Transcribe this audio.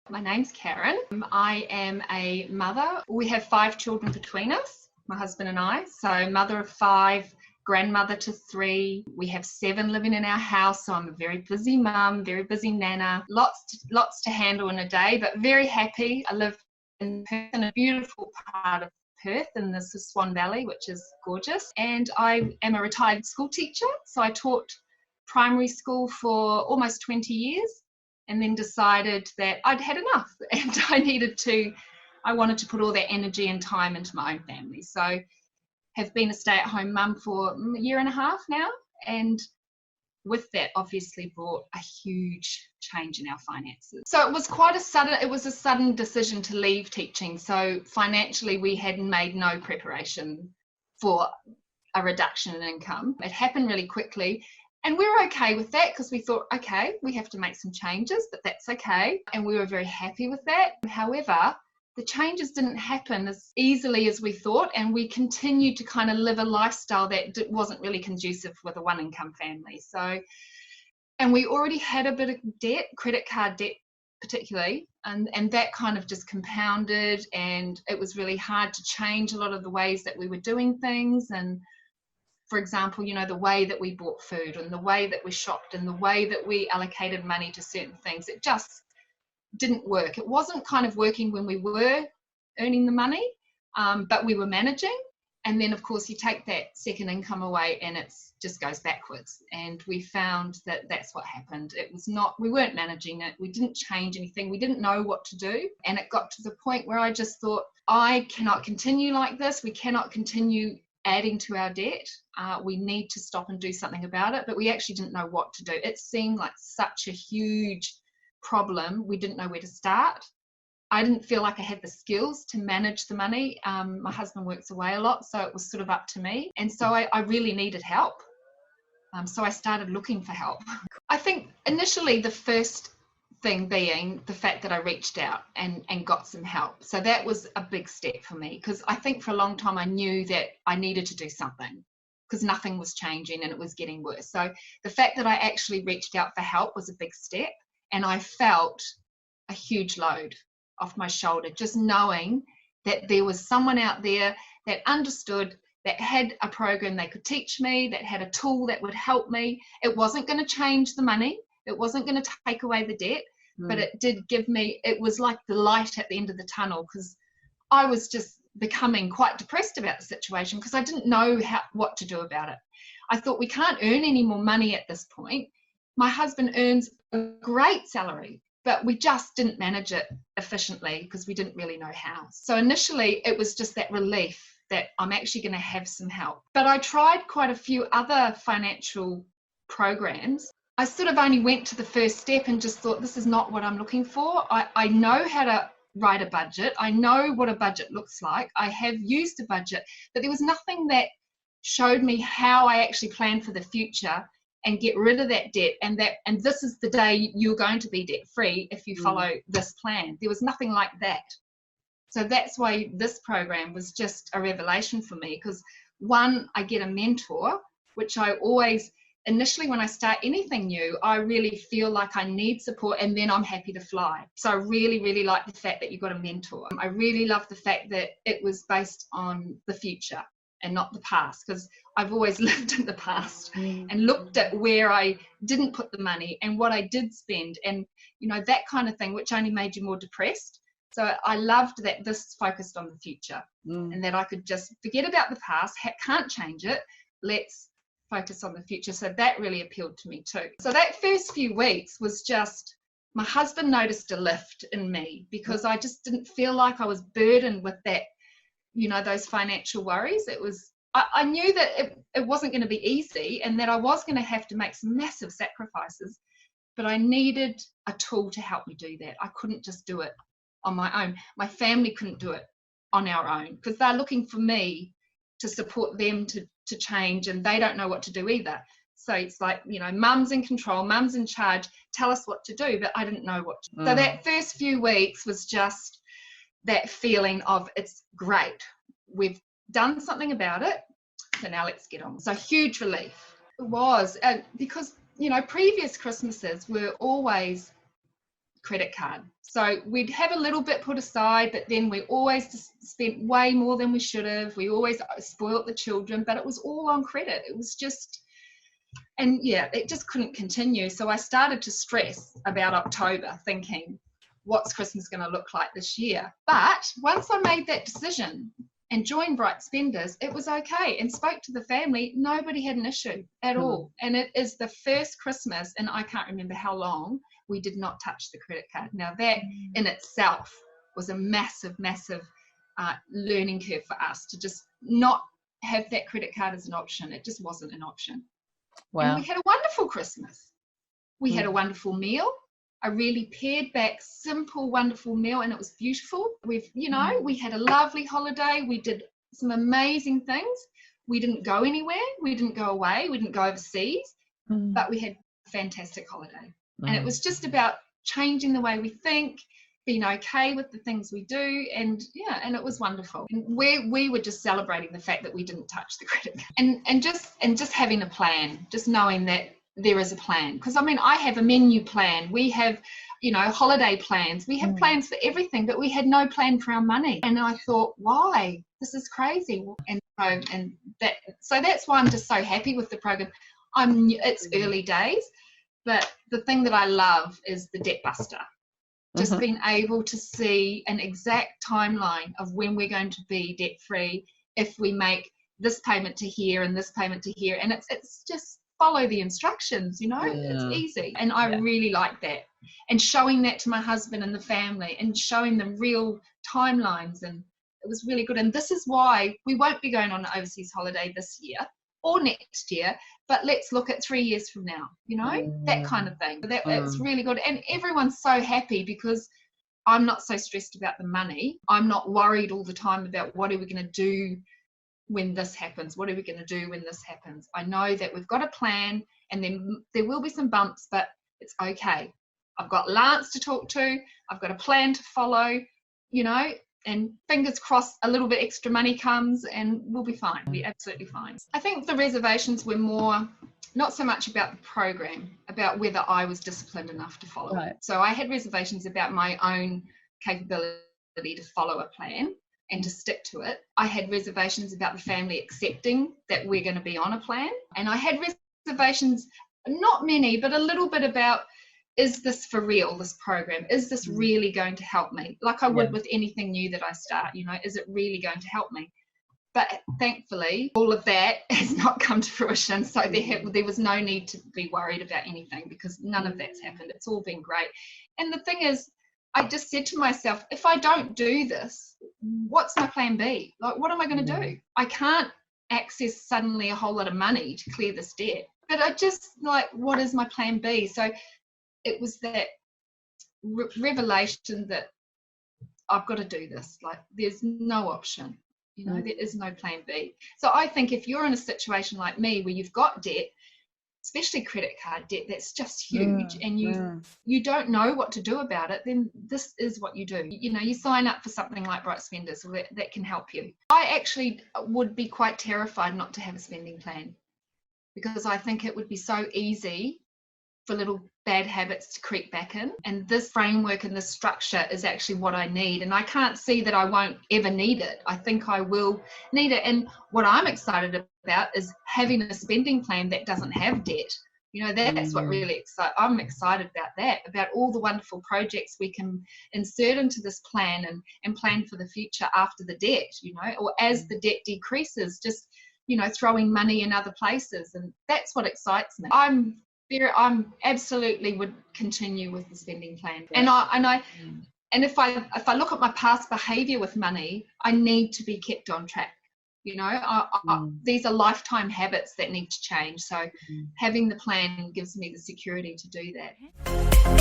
My name's Karen. I am a mother. We have 5 children between us, my husband and I. So mother of 5, grandmother to 3. We have 7 living in our house. So I'm a very busy mum, very busy nana. Lots to handle in a day, but very happy. I live in Perth, in a beautiful part of Perth in the Swan Valley, which is gorgeous. And I am a retired school teacher. So I taught primary school for almost 20 years. And then decided that I'd had enough and I wanted to put all that energy and time into my own family. So have been a stay-at-home mum for a year and a half now. And with that obviously brought a huge change in our finances. So it was a sudden decision to leave teaching. So financially we had made no preparation for a reduction in income. It happened really quickly. And we were okay with that because we thought, okay, we have to make some changes, but that's okay. And we were very happy with that. However, the changes didn't happen as easily as we thought. And we continued to kind of live a lifestyle that wasn't really conducive with a one-income family. So, and we already had a bit of debt, credit card debt particularly, and that kind of just compounded. And it was really hard to change a lot of the ways that we were doing things. And for example, the way that we bought food and the way that we shopped and the way that we allocated money to certain things, it just didn't work. It wasn't kind of working when we were earning the money, but we were managing. And then, of course, you take that second income away and it just goes backwards. And we found that that's what happened. We weren't managing it. We didn't change anything. We didn't know what to do. And it got to the point where I just thought, I cannot continue like this. We cannot continue adding to our debt. We need to stop and do something about it, but we actually didn't know what to do. It seemed like such a huge problem. We didn't know where to start. I didn't feel like I had the skills to manage the money. My husband works away a lot, so it was sort of up to me. And so I really needed help. So I started looking for help. I think initially the first thing being the fact that I reached out and got some help. So that was a big step for me, because I think for a long time I knew that I needed to do something because nothing was changing and it was getting worse. So the fact that I actually reached out for help was a big step, and I felt a huge load off my shoulder just knowing that there was someone out there that understood, that had a program they could teach me, that had a tool that would help me. It wasn't going to change the money. It wasn't going to take away the debt, but it did give me, it was like the light at the end of the tunnel, because I was just becoming quite depressed about the situation because I didn't know what to do about it. I thought, we can't earn any more money at this point. My husband earns a great salary, but we just didn't manage it efficiently because we didn't really know how. So initially it was just that relief that I'm actually going to have some help. But I tried quite a few other financial programs. I sort of only went to the first step and just thought, this is not what I'm looking for. I know how to write a budget. I know what a budget looks like. I have used a budget, but there was nothing that showed me how I actually plan for the future and get rid of that debt, and this is the day you're going to be debt free if you follow this plan. There was nothing like that. So that's why this program was just a revelation for me, because one, I get a mentor, which I always, initially when I start anything new, I really feel like I need support, and then I'm happy to fly. So I really, really like the fact that you got a mentor. I really love the fact that it was based on the future and not the past, because I've always lived in the past and looked at where I didn't put the money and what I did spend, and that kind of thing, which only made you more depressed. So I loved that this focused on the future and that I could just forget about the past, can't change it, let's focus on the future. So that really appealed to me too. So that first few weeks was just, my husband noticed a lift in me because I just didn't feel like I was burdened with that, those financial worries. It was, I knew that it wasn't going to be easy and that I was going to have to make some massive sacrifices, but I needed a tool to help me do that. I couldn't just do it on my own. My family couldn't do it on our own because they're looking for me to support them to change, and they don't know what to do either. So it's like, mum's in control, mum's in charge, tell us what to do, but I didn't know what to do. So that first few weeks was just that feeling of, it's great, we've done something about it, so now let's get on. So huge relief. It was, because previous Christmases were always credit card. So we'd have a little bit put aside, but then we always just spent way more than we should have. We always spoilt the children, but it was all on credit. It was just, and yeah, it just couldn't continue. So I started to stress about October, thinking, what's Christmas going to look like this year? But once I made that decision and joined Bright Spenders, it was okay, and spoke to the family. Nobody had an issue at all. And it is the first Christmas, and I can't remember how long, we did not touch the credit card. Now that in itself was a massive learning curve for us, to just not have that credit card as an option. It just wasn't an option. Wow. And we had a wonderful Christmas. We had a wonderful meal, a really pared back, simple, wonderful meal, and it was beautiful. We had a lovely holiday. We did some amazing things. We didn't go anywhere. We didn't go away. We didn't go overseas, but we had a fantastic holiday. And it was just about changing the way we think, being okay with the things we do, and it was wonderful. And we were just celebrating the fact that we didn't touch the credit card, and just having a plan, just knowing that there is a plan. Because I have a menu plan. We have, holiday plans. We have plans for everything, but we had no plan for our money. And I thought, why? This is crazy. So that's why I'm just so happy with the program. It's early days, but the thing that I love is the debt buster. Just being able to see an exact timeline of when we're going to be debt free, if we make this payment to here and this payment to here, and it's just follow the instructions, it's easy. And I really like that, and showing that to my husband and the family, and showing them real timelines, and it was really good. And this is why we won't be going on an overseas holiday this year or next year, but let's look at 3 years from now, that kind of thing. That's really good. And everyone's so happy because I'm not so stressed about the money. I'm not worried all the time about what are we going to do when this happens. What are we going to do when this happens? I know that we've got a plan, and then there will be some bumps, but it's okay. I've got Lance to talk to. I've got a plan to follow, and fingers crossed a little bit extra money comes and we'll be fine. We'll be absolutely fine. I think the reservations were more, not so much about the program, about whether I was disciplined enough to follow it. So I had reservations about my own capability to follow a plan and to stick to it. I had reservations about the family accepting that we're going to be on a plan. And I had reservations, not many, but a little bit about, is this for real, this program? Is this really going to help me? Like I would with anything new that I start, is it really going to help me? But thankfully, all of that has not come to fruition. So there was no need to be worried about anything, because none of that's happened. It's all been great. And the thing is, I just said to myself, if I don't do this, what's my plan B? Like, what am I going to do? I can't access suddenly a whole lot of money to clear this debt. But I just what is my plan B? So it was that revelation that I've got to do this. Like, there's no option, there is no plan B. So I think if you're in a situation like me where you've got debt, especially credit card debt, that's just huge, and you don't know what to do about it, then this is what you do. You sign up for something like Bright Spenders that can help you. I actually would be quite terrified not to have a spending plan, because I think it would be so easy for little bad habits to creep back in. And this framework and this structure is actually what I need. And I can't see that I won't ever need it. I think I will need it. And what I'm excited about is having a spending plan that doesn't have debt. That's what really I'm excited about that, about all the wonderful projects we can insert into this plan and plan for the future after the debt, or as the debt decreases, just, throwing money in other places. And that's what excites me. I'm absolutely would continue with the spending plan. And if I look at my past behavior with money, I need to be kept on track. These are lifetime habits that need to change. So having the plan gives me the security to do that.